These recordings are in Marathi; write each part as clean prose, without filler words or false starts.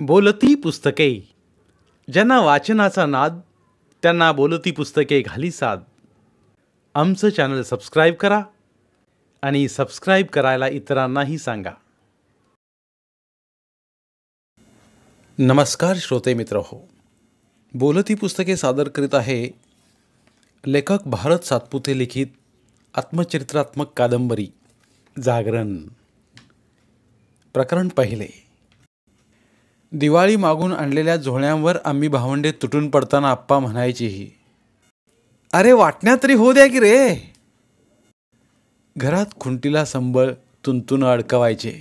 बोलती पुस्तके. ज्यांना वाचनाचा नाद त्यांना बोलती पुस्तके घाली साद. आमचं चॅनल सबस्क्राईब करा आणि सबस्क्राईब करायला इतरांनाही सांगा. नमस्कार श्रोते मित्र हो, बोलती पुस्तके सादर करीत आहे लेखक भारत सातपुते लिखित आत्मचरित्रात्मक कादंबरी जागरण. प्रकरण पहिले. दिवाळी मागून आणलेल्या झोळ्यांवर आम्ही भावंडे तुटून पडताना आप्पा म्हणायचेही, अरे वाटण्यात तरी हो द्या की रे. घरात खुंटीला संबळ तुंतून अडकवायचे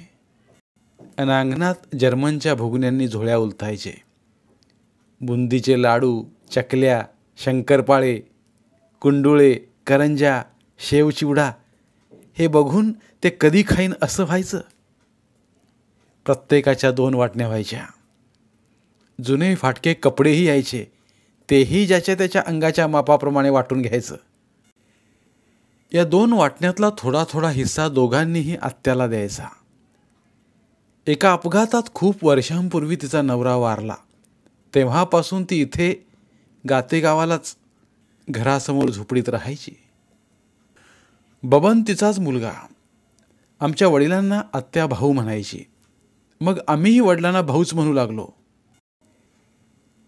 आणि अंगणात जर्मनच्या भुगण्यांनी झोळ्या उलथायचे. बुंदीचे लाडू, चकल्या, शंकरपाळे, कुंडुळे, करंज्या, शेव चिवडा हे बघून ते कधी खाईन असं व्हायचं. प्रत्येकाच्या 2 वाटण्या व्हायच्या. जुने फाटके कपडेही यायचे, तेही ज्याच्या त्याच्या अंगाच्या मापाप्रमाणे वाटून घ्यायचं. या 2 वाटण्यातला थोडा थोडा हिस्सा दोघांनीही आत्याला द्यायचा. एका अपघातात खूप वर्षांपूर्वी तिचा नवरा वारला. तेव्हापासून ती इथे गातेगावालाच घरासमोर झोपडीत राहायची. बबन तिचाच मुलगा. आमच्या वडिलांना आत्या भाऊ म्हणायची. मग आम्हीही वडिलांना भाऊच म्हणू लागलो.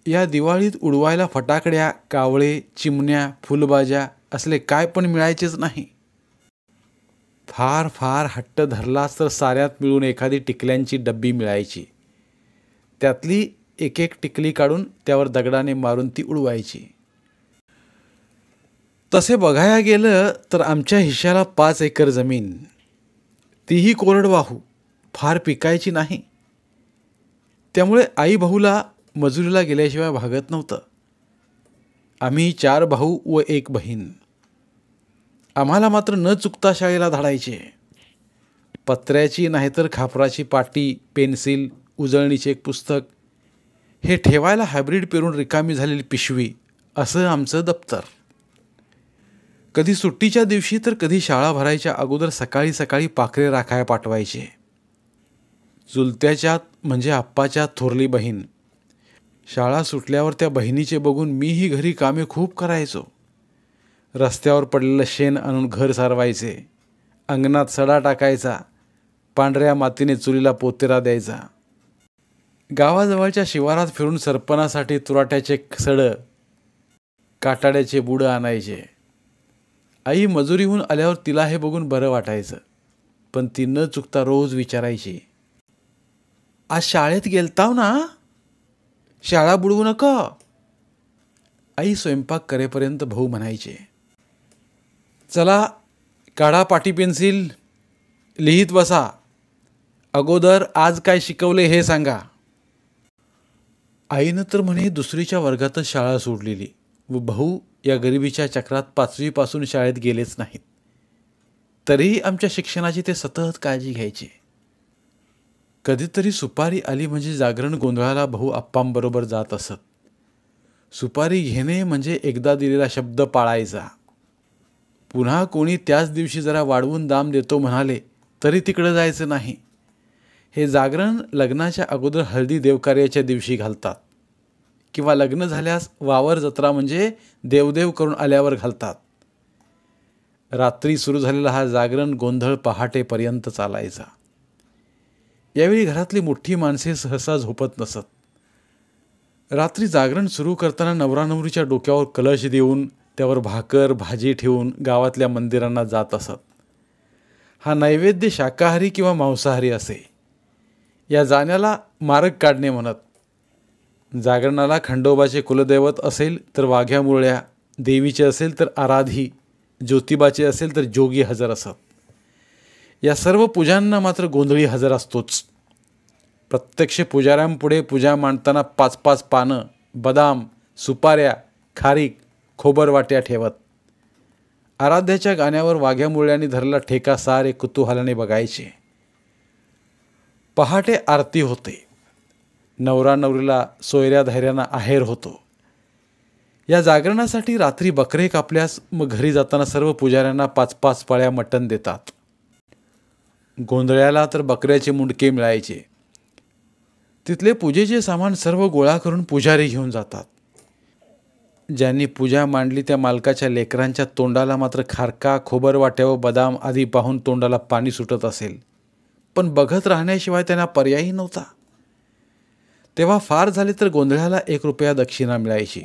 या दिवाळीत उडवायला फटाकड्या, कावळे, चिमण्या, फुलबाज्या असले काय पण मिळायचेच नाही. फार फार हट्ट धरलाच तर साऱ्यात मिळून एखादी टिकल्यांची डब्बी मिळायची. त्यातली एक एक टिकली काढून त्यावर दगडाने मारून ती उडवायची. तसे बघायला गेलं तर आमच्या हिश्श्याला 5 एकर जमीन, तीही कोरडवाहू, फार पिकायची नाही. त्यामुळे आई भाऊला मजुरीला गेल्याशिवाय भागत नव्हतं. आम्ही 4 भाऊ व 1 बहीण. आम्हाला मात्र न चुकता शाळेला धाडायचे. पत्र्याची नाहीतर खापराची पाटी, पेन्सिल, उजळणीचे एक पुस्तक, हे ठेवायला हायब्रीड पेरून रिकामी झालेली पिशवी, असं आमचं दप्तर. कधी सुट्टीच्या दिवशी तर कधी शाळा भरायच्या अगोदर सकाळी सकाळी पाखरे राखाया पाठवायचे. चुलत्याच्यात म्हणजे आप्पाच्या थोरली बहीण. शाळा सुटल्यावर त्या बहिणीचे बघून मीही घरी कामे खूप करायचो. रस्त्यावर पडलेलं शेण आणून घर सारवायचे, अंगणात सडा टाकायचा, पांढऱ्या मातीने चुलीला पोतेरा द्यायचा. गावाजवळच्या शिवारात फिरून सरपणासाठी तुराट्याचे सडं, काटाड्याचे बुडं आणायचे. आई मजुरीहून आल्यावर तिला हे बघून बरं वाटायचं, पण ती न चुकता रोज विचारायची, आज शाळेत गेलताव ना, शाळा बुडवू नका. आई स्वयंपाक करेपर्यंत भाऊ म्हणायचे, चला काढा पाटी पेन्सिल, लिहित बसा, अगोदर आज काय शिकवले हे सांगा. आईनं तर म्हणे 2रीच्या वर्गातच शाळा सोडलेली व भाऊ या गरिबीच्या चक्रात 5वीपासून शाळेत गेलेच नाहीत. तरीही आमच्या शिक्षणाची ते सतत काळजी घ्यायचे. कधीतरी सुपारी आली म्हणजे जागरण गोंधळाला भाऊ आप्पांबरोबर जात असत. सुपारी घेणे म्हणजे एकदा दिलेला शब्द पाळायचा. पुन्हा कोणी त्याच दिवशी जरा वाढवून दाम देतो म्हणाले तरी तिकडं जायचं नाही. हे जागरण लग्नाच्या अगोदर हळदी देवकार्याच्या दिवशी घालतात किंवा लग्न झाल्यास वावर जत्रा म्हणजे देवदेव करून आल्यावर घालतात. रात्री सुरू झालेला हा जागरण गोंधळ पहाटेपर्यंत चालायचा. यावेळी घरातली मोठी माणसे सहसा झोपत नसत. रात्री जागरण सुरू करताना नवरा नवरीच्या डोक्यावर कलश देऊन त्यावर भाकर भाजी ठेवून गावातल्या मंदिरांना जात असत. हा नैवेद्य शाकाहारी किंवा मांसाहारी असे. या जाण्याला मार्ग काढणे म्हणत. जागरणाला खंडोबाचे कुलदैवत असेल तर वाघ्या मुरळ्या, देवीचे असेल तर आराधी, ज्योतिबाचे असेल तर जोगी हजर असत. या सर्व पूजांना मात्र गोंधळी हजर असतोच. प्रत्यक्ष पुजाऱ्यांपुढे पूजा मांडताना 5-5 पानं, बदाम, सुपाऱ्या, खारीक, खोबरवाट्या ठेवत. आराध्याच्या गाण्यावर वाघ्या मुरळ्यांनी धरला ठेका सारे कुतूहलाने बघायचे. पहाटे आरती होते. नवरा नवरीला सोयऱ्या धैर्यानं आहेर होतो. या जागरणासाठी रात्री बकरे कापल्यास मग घरी जाताना सर्व पुजाऱ्यांना 5-5 पाळ्या मटण देतात. गोंधळ्याला तर बकऱ्याचे मुंडके मिळायचे. तिथले पूजेचे सामान सर्व गोळा करून पुजारी घेऊन जातात. ज्यांनी पूजा मांडली त्या मालकाच्या लेकरांच्या तोंडाला मात्र खारका, खोबरवाट्या व बदाम आदी पाहून तोंडाला पाणी सुटत असेल, पण बघत राहण्याशिवाय त्यांना पर्यायही नव्हता. तेव्हा फार झाले तर गोंधळाला 1 रुपया दक्षिणा मिळायची.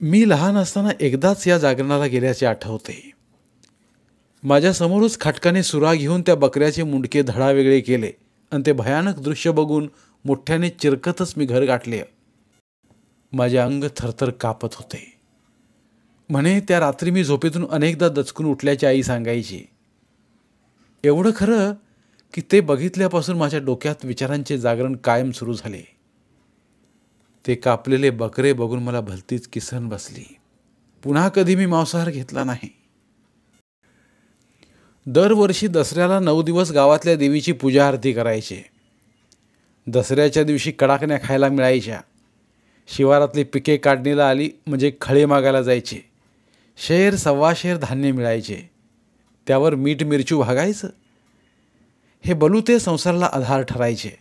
मी लहान असताना एकदाच या जागरणाला गेल्याचे आठवते. माझ्या समोरच खाटकाने सुरा घेऊन त्या बकऱ्याचे मुंडके धडावेगळे केले आणि ते भयानक दृश्य बघून मोठ्याने चिरकतच मी घर गाठले. माझे अंग थरथर कापत होते. म्हणे त्या रात्री मी झोपेतून अनेकदा दचकून उठल्याची आई सांगायची. एवढं खरं की ते बघितल्यापासून माझ्या डोक्यात विचारांचे जागरण कायम सुरू झाले. ते कापलेले बकरे बघून मला भलतीच किसन बसली. पुन्हा कधी मी मांसाहार घेतला नाही. दरवर्षी दसऱ्याला 9 दिवस गावातल्या देवीची पूजा आरती करायचे. दसऱ्याच्या दिवशी कडाकण्या खायला मिळायच्या. शिवारातली पिके काढणीला आली म्हणजे खळे मागायला जायचे. शेर 1.25 शेर धान्य मिळायचे. त्यावर मीठ मिरचू भागायचं. हे बलुते संसाराला आधार ठरायचे.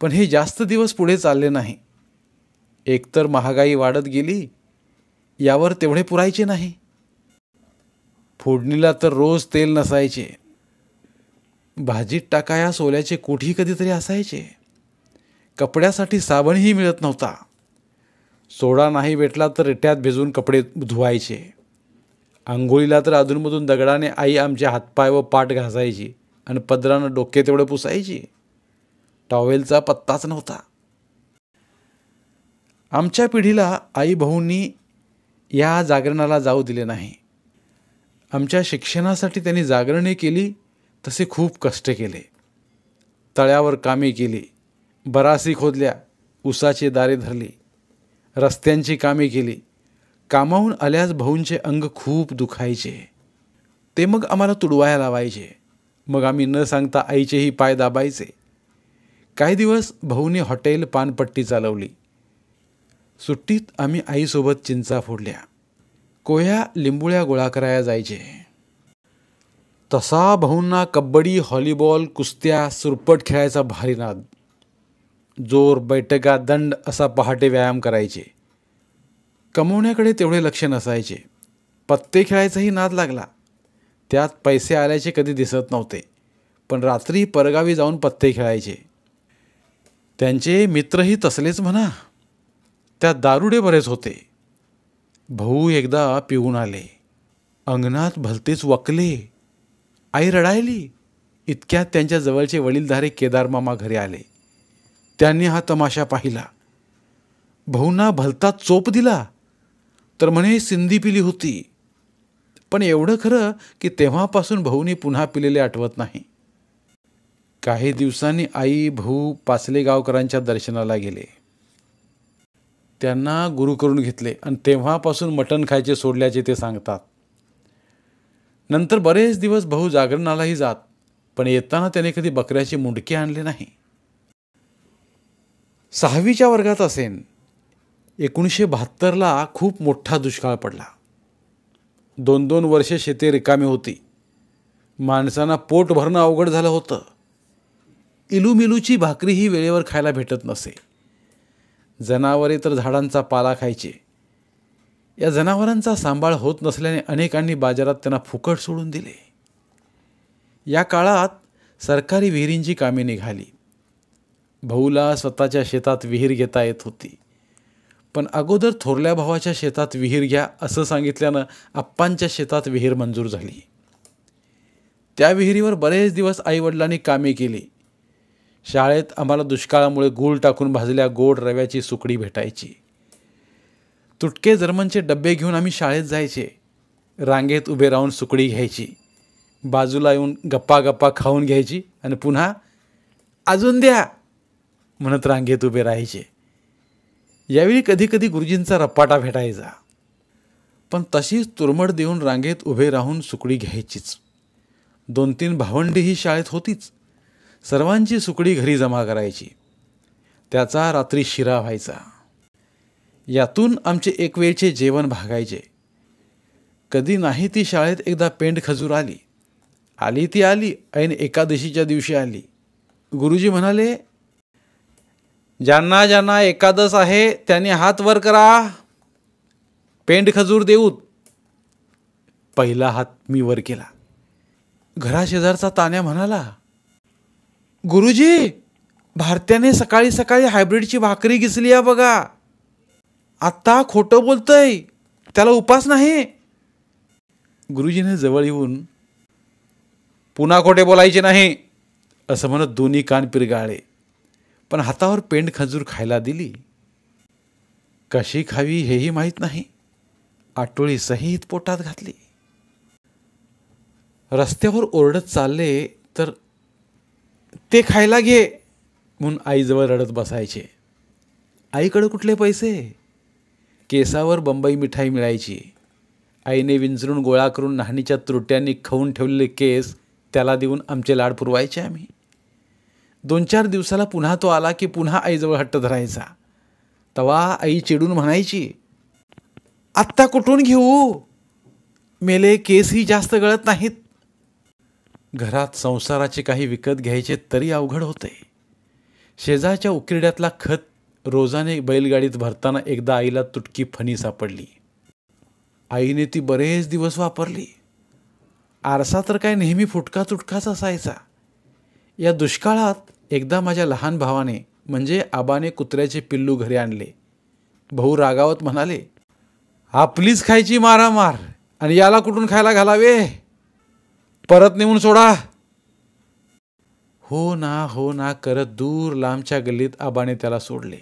पण हे जास्त दिवस पुढे चालले नाही. एकतर महागाई वाढत गेली, यावर तेवढे पुरायचे नाही. फोडणीला तर रोज तेल नसायचे. भाजीत टाकाया सोल्याचे कोठी कधीतरी असायचे. कपड्यासाठी साबणही मिळत नव्हता. सोडा नाही भेटला तर रिट्यात भिजवून कपडे धुवायचे. आंघोळीला तर अधूनमधून दगडाने आई आमचे हातपाय व पाठ घासायची आणि पदरानं डोके तेवढे पुसायची. टॉवेलचा पत्ताच नव्हता. आमच्या पिढीला आई भाऊंनी या जागरणाला जाऊ दिले नाही. आमच्या शिक्षणासाठी त्यांनी जागरणे केली तसे खूप कष्ट केले. तळ्यावर कामे केली, बरासी खोदल्या, उसाची दारे धरली, रस्त्यांची कामे केली. कामाहून आल्यास भाऊंचे अंग खूप दुखायचे. ते मग आम्हाला तुडवायला लावायचे. मग आम्ही न सांगता आईचेही पाय दाबायचे. काही दिवस भाऊने हॉटेल पानपट्टी चालवली. सुट्टीत आम्ही आईसोबत चिंचा फोडल्या, कोह्या लिंबुळ्या गोळा करायला जायचे. तसा भाऊंना कबड्डी, हॉलीबॉल, कुस्त्या, सुरपट खेळायचा भारी नाद. जोर, बैठका, दंड असा पहाटे व्यायाम करायचे. कमवण्याकडे तेवढे लक्ष नसायचे. पत्ते खेळायचाही नाद लागला. त्यात पैसे आल्याचे कधी दिसत नव्हते, पण रात्री परगावी जाऊन पत्ते खेळायचे. त्यांचे मित्रही तसलेच म्हणा. त्यात दारुडे बरेच होते. भाऊ एकदा पिऊन आले. अंगणात भलतेच वकले. आई रडायली. इतक्यात त्यांच्या जवळचे वडीलधारे केदारमामा घरी आले. त्यांनी हा तमाशा पाहिला. भाऊंना भलता चोप दिला तर म्हणे सिंधी पिली होती. पण एवढं खरं की तेव्हापासून भाऊनी पुन्हा पिलेले आठवत नाही. काही दिवसांनी आई भाऊ पाचलेगावकरांच्या दर्शनाला गेले. त्यांना गुरु करून घेतले आणि तेव्हापासून मटण खायचे सोडल्याचे ते सांगतात. नंतर बरेच दिवस भाऊ जागरणालाही जात, पण येताना त्याने कधी बकऱ्याचे मुंडके आणले नाही. 6वीच्या वर्गात असेन. 1972ला खूप मोठा दुष्काळ पडला. 2-2 वर्षे शेते रिकामी होती. माणसांना पोट भरणं अवघड झालं होतं. इलूमिलूची भाकरीही वेळेवर खायला भेटत नसे. जनावरे तर झाडांचा पाला खायचे. या जनावरांचा सांभाळ होत नसल्याने अनेकांनी बाजारात त्यांना फुकट सोडून दिले. या काळात सरकारी विहिरींची कामे निघाली. भाऊला स्वतःच्या शेतात विहीर घेता येत होती. पण अगोदर थोरल्या भावाच्या शेतात विहीर घ्या असं सांगितल्यानं आप्पांच्या शेतात विहीर मंजूर झाली. त्या विहिरीवर बरेच दिवस आईवडिलांनी कामे केली. शाळेत आम्हाला दुष्काळामुळे गूळ टाकून भाजल्या गोड रव्याची सुकडी भेटायची. तुटके जर्मनचे डब्बे घेऊन आम्ही शाळेत जायचे. रांगेत उभे राहून सुकडी घ्यायची. बाजूला येऊन गप्पा गप्पा खाऊन घ्यायची आणि पुन्हा अजून द्या म्हणत रांगेत उभे राहायचे. यावेळी कधी कधी गुरुजींचा रप्पाटा भेटायचा. पण तशीच तुरमड देऊन रांगेत उभे राहून सुकडी घ्यायचीच. 2-3 भावंडीही शाळेत होतीच. सर्वांची सुकडी घरी जमा करायची. त्याचा रात्री शिरा व्हायचा. यातून आमचे एक वेळचे जेवण भागायचे. कधी नाही ती शाळेत एकदा पेंड खजूर आली ती आली ऐन एकादशीच्या दिवशी आली. गुरुजी म्हणाले, ज्यांना ज्यांना एकादश आहे त्यांनी हात वर करा, पेंड खजूर देऊत. पहिला हात मी वर केला. घराशेजारचा तान्या म्हणाला, गुरुजी, भारत्याने सकाळी सकाळी हायब्रिडची भाकरी घिसली आहे बघा. आत्ता खोटं बोलतय, त्याला उपास नाही. गुरुजीने जवळ येऊन, पुन्हा खोटे बोलायचे नाही असं म्हणत दोन्ही कान पिरगाळले, पण हातावर पेंड खजूर खायला दिली. कशी खावी हेही माहीत नाही. आटोळी सहित पोटात घातली. रस्त्यावर ओरडत चालले तर ते खायला घे म्हणून आईजवळ रडत बसायचे. आईकडे कुठले पैसे? केसावर बंबई मिठाई मिळायची. आईने विंचरून गोळा करून नाहणीच्या त्रुट्यांनी खाऊन ठेवलेले केस त्याला देऊन आमचे लाड पुरवायचे आम्ही. 2-4 दिवसाला पुन्हा तो आला की पुन्हा आईजवळ हट्ट धरायचा. तवा आई चिडून म्हणायची, आत्ता कुठून घेऊ? मेले केसही जास्त गळत नाहीत. घरात संसाराचे काही विकत घ्यायचे तरी अवघड होते. शेजारच्या उकिरड्यातला खत रोजाने बैलगाडीत भरताना एकदा आईला तुटकी फणी सापडली. आईने ती बरेच दिवस वापरली. आरसा तर काय नेहमी फुटका तुटकाच असायचा. या दुष्काळात एकदा माझ्या लहान भावाने म्हणजे आबाने कुत्र्याचे पिल्लू घरी आणले. भाऊ रागावत म्हणाले, आपलीच खायची मारामार आणि याला कुठून खायला घालावे, परत नेऊन सोडा. हो ना करत दूर लांबच्या गल्लीत आबाने त्याला सोडले.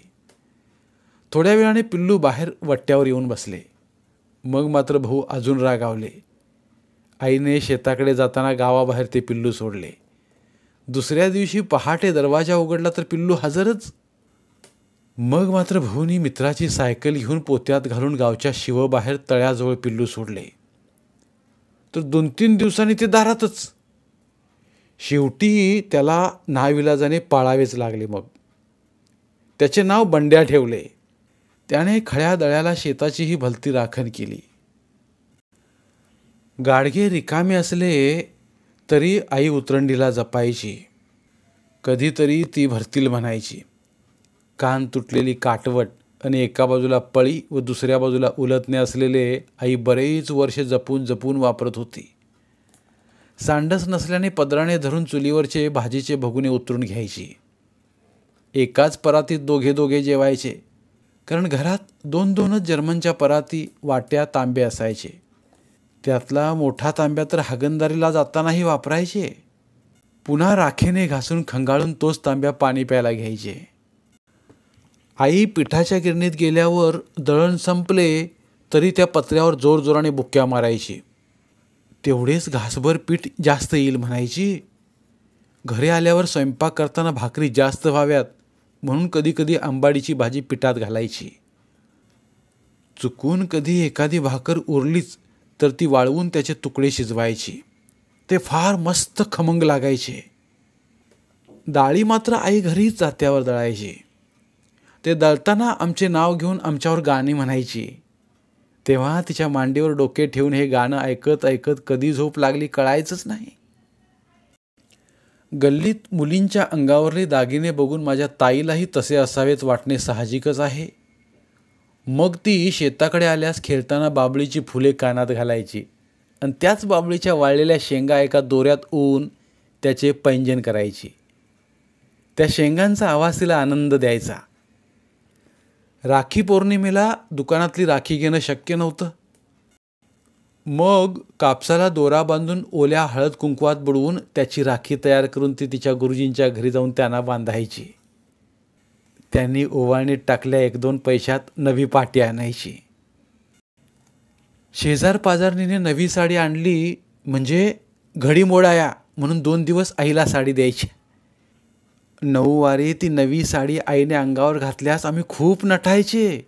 थोड्या वेळाने पिल्लू बाहेर वट्ट्यावर येऊन बसले. मग मात्र भाऊ अजून रागावले. आईने शेताकडे जाताना गावाबाहेर ते पिल्लू सोडले. दुसऱ्या दिवशी पहाटे दरवाजा उघडला तर पिल्लू हजरच. मग मात्र भाऊनी मित्राची सायकल घेऊन पोत्यात घालून गावच्या शिवबाहेर तळ्याजवळ पिल्लू सोडले. तर 2-3 दिवसांनी ते दारातच. शेवटी त्याला नाविलाजाने पाळावेच लागले. मग त्याचे नाव बंड्या ठेवले. त्याने खळ्या दळ्याला शेताचीही भलती राखण केली. गाडगे रिकामे असले तरी आई उतरंडीला जपायची. कधीतरी ती भरतील म्हणायची. कान तुटलेली काटवट आणि एका बाजूला पळी व दुसऱ्या बाजूला उलटणे असलेले आई बरेच वर्षे जपून जपून वापरत होती. सांडस नसल्याने पदराने धरून चुलीवरचे भाजीचे भगुने उतरून घ्यायची. एकाच परातीत दोघे जेवायचे, कारण घरात 2-2च जर्मनच्या पराती, वाट्या, तांबे असायचे. त्यातला मोठा तांब्या तर हागणदारीला जातानाही वापरायचे. पुन्हा राखेने घासून खंगाळून तोच तांब्या पाणी प्यायला घ्यायचे. आई पिठाच्या गिरणीत गेल्यावर दळण संपले तरी त्या पत्र्यावर जोरजोराने बुक्क्या मारायची. तेवढेच घासभर पीठ जास्त येईल म्हणायची. घरी आल्यावर स्वयंपाक करताना भाकरी जास्त व्हाव्यात म्हणून कधीकधी आंबाडीची भाजी पिठात घालायची. चुकून कधी एखादी भाकर उरलीच तर ती वाळवून त्याचे तुकडे शिजवायची. ते फार मस्त खमंग लागायचे. डाळी मात्र आई घरीच जात्यावर दळायची. ते दळताना आमचे नाव घेऊन आमच्यावर गाणी म्हणायची. तेव्हा तिच्या मांडीवर डोके ठेवून हे गाणं ऐकत ऐकत कधी झोप लागली कळायचंच नाही. गल्लीत मुलींच्या अंगावरले दागिने बघून माझ्या ताईलाही तसे असावेत वाटणे साहजिकच आहे. मग ती शेताकडे आल्यास खेळताना बाबळीची फुले कानात घालायची आणि त्याच बाबळीच्या वाळलेल्या शेंगा एका दोऱ्यात ओवून त्याचे पैंजन करायची. त्या शेंगांचा आवाज तिला आनंद द्यायचा. राखी पौर्णिमेला दुकानातली राखी घेणं शक्य नव्हतं. मग कापसाला दोरा बांधून ओल्या हळद कुंकवात बुडवून त्याची राखी तयार करून ती तिच्या गुरुजींच्या घरी जाऊन त्यांना बांधायची. त्यांनी ओवाळणीत टाकल्या 1-2 पैशात नवी पाटी आणायची. शेजार पाजारणीने नवी साडी आणली म्हणजे घडी मोडाया म्हणून 2 दिवस आईला साडी द्यायची. 9 वारी ती नवी साडी आईने अंगावर घातल्यास आम्ही खूप नटायचे.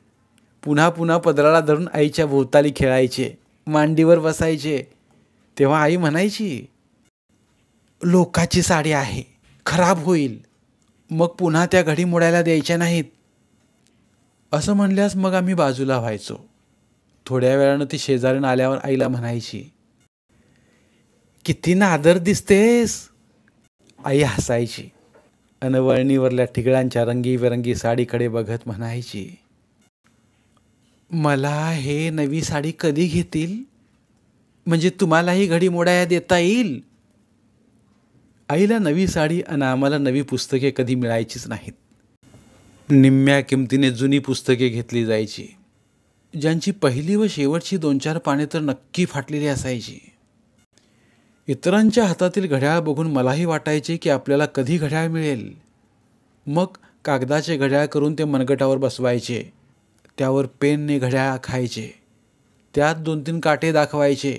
पुन्हा पुन्हा पदराला धरून आईच्या भोवताली खेळायचे, मांडीवर बसायचे. तेव्हा आई म्हणायची, लोकाची साडी आहे, खराब होईल, मग पुन्हा त्या घडी मोडायला द्यायच्या नाहीत. असं म्हणल्यास मग आम्ही बाजूला व्हायचो. थोड्या वेळानं ती शेजारीण आल्यावर आईला म्हणायची, किती नादर दिसतेस. आई हसायची. अन वळणीवरल्या ठिगळांच्या रंगीबेरंगी साडीकडे बघत म्हणायची, मला हे नवी साडी कधी घेतील? म्हणजे तुम्हालाही घडीमोडाया देता येईल. आईला नवी साडी आणि आम्हाला नवी पुस्तके कधी मिळायचीच नाहीत. निम्म्या किमतीने जुनी पुस्तके घेतली जायची, ज्यांची पहिली व शेवटची 2-4 पाने तर नक्की फाटलेली असायची. इतरांच्या हातातील घड्याळ बघून मलाही वाटायचे की आपल्याला कधी घड्याळ मिळेल. मग कागदाचे घड्याळ करून ते मनगटावर बसवायचे, त्यावर पेनने घड्याळ आखायचे, त्यात 2-3 काटे दाखवायचे.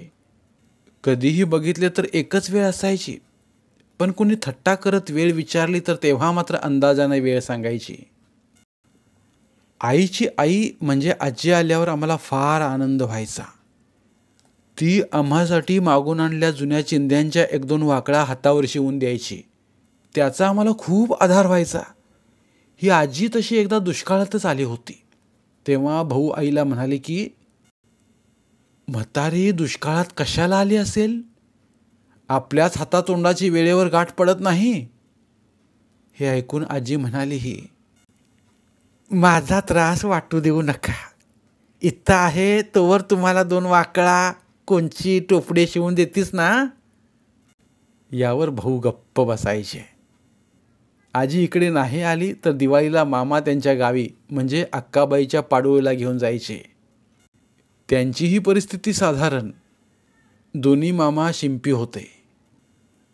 कधीही बघितले तर एकच वेळ असायची, पण कुणी थट्टा करत वेळ विचारली तर तेव्हा मात्र अंदाजाने वेळ सांगायची. आईची आई म्हणजे आजी आल्यावर आम्हाला फार आनंद व्हायचा. ती आम्हासाठी मागून आणलेल्या जुन्या चिंध्यांच्या 1-2 वाकळा हातावर शिवून द्यायची. त्याचा आम्हाला खूप आधार व्हायचा. ही आजी तशी एकदा दुष्काळातच आली होती. तेव्हा भाऊ आईला म्हणाले की, म्हातारी दुष्काळात कशाला आली असेल? आपल्याच हातातोंडाची वेळेवर गाठ पडत नाही. हे ऐकून आजी म्हणाली, माझा त्रास वाटू देऊ नका. इथं आहे तोवर तुम्हाला 2 वाकळा कोणची टोपडे शिवून देतीस ना. यावर भाऊ गप्प बसायचे. आजी इकडे नाही आली तर दिवाळीला मामा त्यांच्या गावी म्हणजे अक्काबाईच्या पाडोळीला घेऊन जायचे. त्यांचीही परिस्थिती साधारण. दोन्ही मामा शिंपी होते.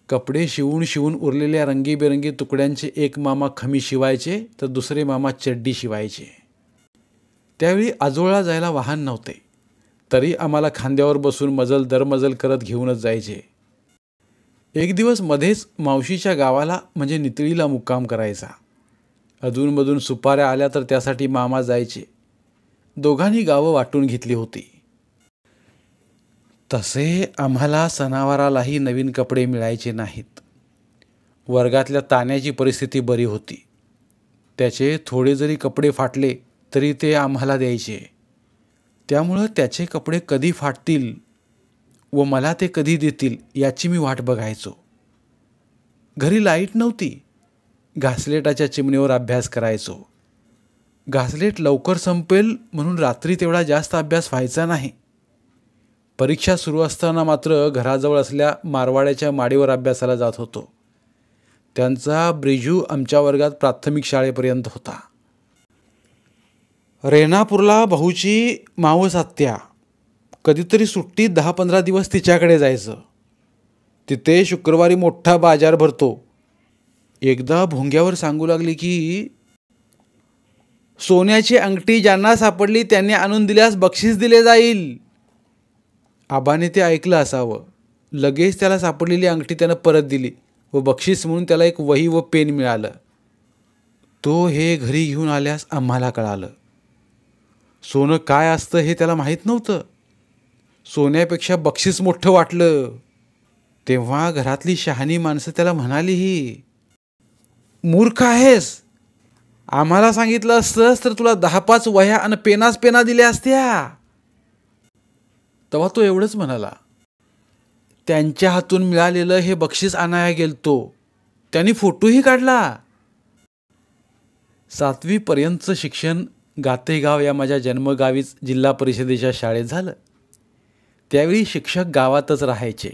कपडे शिवून उरलेल्या रंगीबेरंगी तुकड्यांचे एक मामा खमी शिवायचे तर दुसरे मामा चड्डी शिवायचे. त्यावेळी आजोळला जायला वाहन नव्हते, तरी आम्हाला खांद्यावर बसून मजल दरमजल करत घेऊनच जायचे. एक दिवस मध्येच मावशीच्या गावाला म्हणजे नितळीला मुक्काम करायचा. अधूनमधून सुपाऱ्या आल्या तर त्यासाठी मामा जायचे. दोघांनी गावं वाटून घेतली होती. तसे आम्हाला सणावारालाही नवीन कपडे मिळायचे नाहीत. वर्गातल्या तान्याची परिस्थिती बरी होती. त्याचे थोडे जरी कपडे फाटले तरी ते आम्हाला द्यायचे. त्यामुळं त्याचे कपडे कधी फाटतील व मला ते कधी देतील याची मी वाट बघायचो. घरी लाईट नव्हती. घासलेटाच्या चिमणीवर अभ्यास करायचो. घासलेट लवकर संपेल म्हणून रात्री तेवढा जास्त अभ्यास व्हायचा नाही. परीक्षा सुरू असताना मात्र घराजवळ असल्या मारवाड्याच्या माडीवर अभ्यासाला जात होतो. त्यांचा ब्रिजू आमच्या वर्गात प्राथमिक शाळेपर्यंत होता. रेणापूरला भाऊची मावस आत्या. कधीतरी सुट्टीत 10-15 दिवस तिच्याकडे जायचं. तिथे शुक्रवारी मोठा बाजार भरतो. एकदा भोंग्यावर सांगू लागली की, सोन्याची अंगठी ज्यांना सापडली त्यांनी आणून दिल्यास बक्षीस दिले जाईल. आबाने ते ऐकलं असावं. लगेच त्याला सापडलेली अंगठी त्यानं परत दिली व बक्षीस म्हणून त्याला एक वही व पेन मिळालं. तो हे घरी घेऊन आल्यास आम्हाला कळालं. सोनं काय असतं हे त्याला माहीत नव्हतं. सोन्यापेक्षा बक्षीस मोठं वाटलं. तेव्हा घरातली शहाणी माणसं त्याला म्हणालीही, मूर्ख आहेस. आम्हाला सांगितलं असतंस तर तुला 10-5 वह्या आणि पेना दिल्या असत्या. तेव्हा तो एवढंच म्हणाला, त्यांच्या हातून मिळालेलं हे बक्षीस आणाया गेलतो. त्यांनी फोटोही काढला. 7वी पर्यंतचं शिक्षण गातेगाव या माझ्या जन्मगावीच जिल्हा परिषदेच्या शाळेत झालं. त्यावेळी शिक्षक गावातच राहायचे.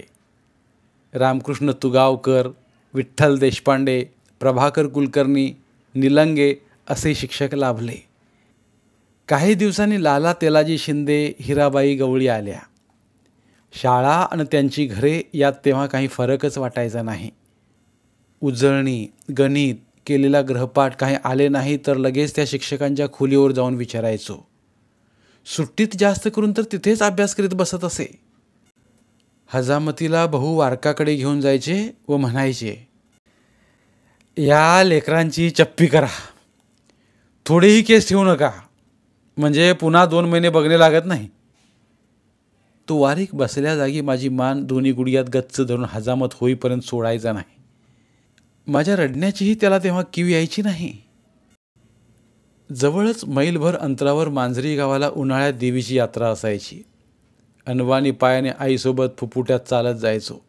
रामकृष्ण तुगावकर, विठ्ठल देशपांडे, प्रभाकर कुलकर्णी, निलंगे असे शिक्षक लाभले. काही दिवसांनी लाला तेलाजी शिंदे, हिराबाई गवळी आल्या. शाळा आणि त्यांची घरे यात तेव्हा काही फरकच वाटायचा नाही. उजळणी, गणित, केलेला ग्रहपाठ काही आले नाही तर लगेच त्या शिक्षकांच्या खोलीवर जाऊन विचारायचो. सुट्टीत जास्त करून तर तिथेच अभ्यास करीत बसत असे. हजामतीला भाऊ वारकाकडे घेऊन जायचे व म्हणायचे, या लेकरांची चप्पी करा. थोडेही केस ठेवू नका, म्हणजे पुन्हा 2 महिने बघणे लागत नाही. तो वारीक बसल्या जागी माझी मान दोन्ही गुडघ्यात गच्च धरून हजामत होईपर्यंत सोडायचा नाही. माझ्या रडण्याचीही त्याला तेव्हा कीव यायची नाही. जवळच मैलभर अंतरावर मांजरी गावाला उन्हाळ्यात देवीची यात्रा असायची. अनवाणी पायाने आईसोबत फुफुट्यात चालत जायचो.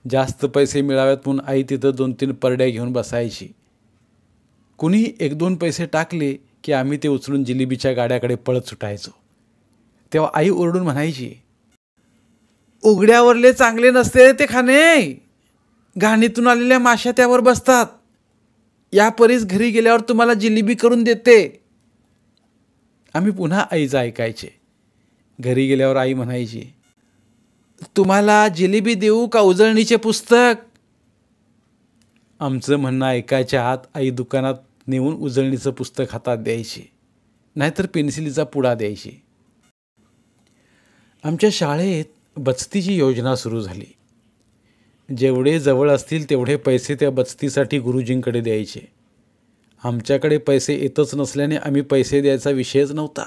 जास्त पैसे मिळावेत म्हणून आई तिथं 2-3 परड्या घेऊन बसायची. कुणी 1-2 पैसे टाकले की आम्ही ते उचलून जिलेबीच्या गाड्याकडे पळत सुटायचो. तेव्हा आई ओरडून म्हणायची, उघड्यावरले चांगले नसते ते खाणे, घाणीतून आलेल्या माश्या त्यावर बसतात. या परीस घरी गेल्यावर तुम्हाला जिलेबी करून देते. आम्ही पुन्हा आईचं ऐकायचे. घरी गेल्यावर आई म्हणायची, तुम्हाला जिलेबी देऊ का उजळणीचे पुस्तक? आमचं म्हणणं ऐकायच्या आत आई दुकानात नेऊन उजळणीचं पुस्तक हातात द्यायची, नाहीतर पेन्सिलीचा पुडा द्यायची. आमच्या शाळेत बचतीची योजना सुरू झाली. जेवढे जवळ असतील तेवढे पैसे त्या बचतीसाठी गुरुजींकडे द्यायचे. आमच्याकडे पैसे येतच नसल्याने आम्ही पैसे द्यायचा विषयच नव्हता.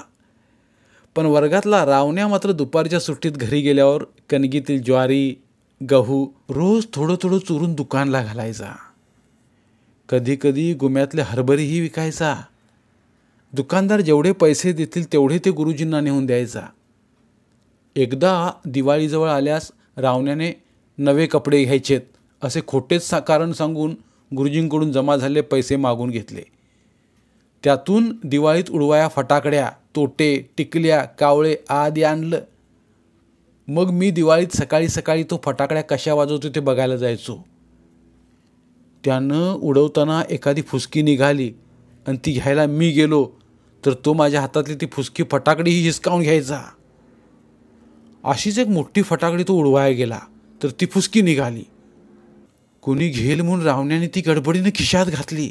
पण वर्गातला रावण्या मात्र दुपारच्या सुट्टीत घरी गेल्यावर कणगीतील ज्वारी, गहू रोज थोडं थोडं चुरून दुकानला घालायचा. कधीकधी गुम्यातले हरभरीही विकायचा. दुकानदार जेवढे पैसे देतील तेवढे ते गुरुजींना नेऊन द्यायचा. एकदा दिवाळीजवळ आल्यास रावण्याने नवे कपडे घ्यायचेत असे खोटेच कारण सांगून गुरुजींकडून जमा झालेले पैसे मागून घेतले. त्यातून दिवाळीत उडवाया फटाकड्या, तोटे, टिकल्या, कावळे आदी आणलं. मग मी दिवाळीत सकाळी सकाळी तो फटाकड्या कशा वाजवतो ते बघायला जायचो. त्यानं उडवताना एखादी फुसकी निघाली आणि ती घ्यायला मी गेलो तर तो माझ्या हातातली ती फुसकी फटाकडी हिसकावून घ्यायचा. अशीच एक मोठी फटाकडी तो उडवायला गेला तर ती फुसकी निघाली. कोणी घेल म्हणून रावण्याने ती गडबडीने खिशात घातली.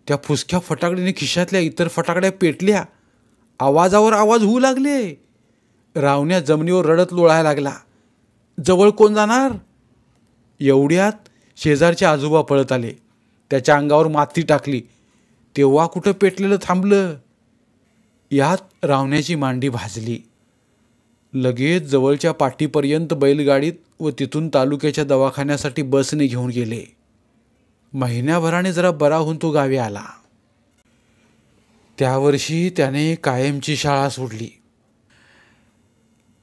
त्या फुसक्या फटाकडीने खिशातल्या इतर फटाकड्या पेटल्या. आवाजावर आवाज होऊ लागले. रावण्या जमिनीवर रडत लोळायला लागला. जवळ कोण जाणार? एवढ्यात शेजारचे आजोबा पळत आले. त्याच्या अंगावर माती टाकली. तेव्हा कुठं पेटलेलं थांबलं. यात रावण्याची मांडी भाजली. लगेच जवळच्या पाटीपर्यंत बैलगाडीत व तिथून तालुक्याच्या दवाखान्यासाठी बसने घेऊन गेले. महिन्याभराने जरा बरा होऊन तो गावी आला. त्या वर्षी त्याने कायमची शाळा सोडली.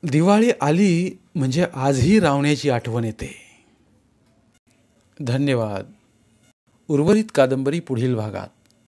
दिवाळी आली म्हणजे आजही रावण्याची आठवण येते. धन्यवाद. उर्वरित कादंबरी पुढील भागात.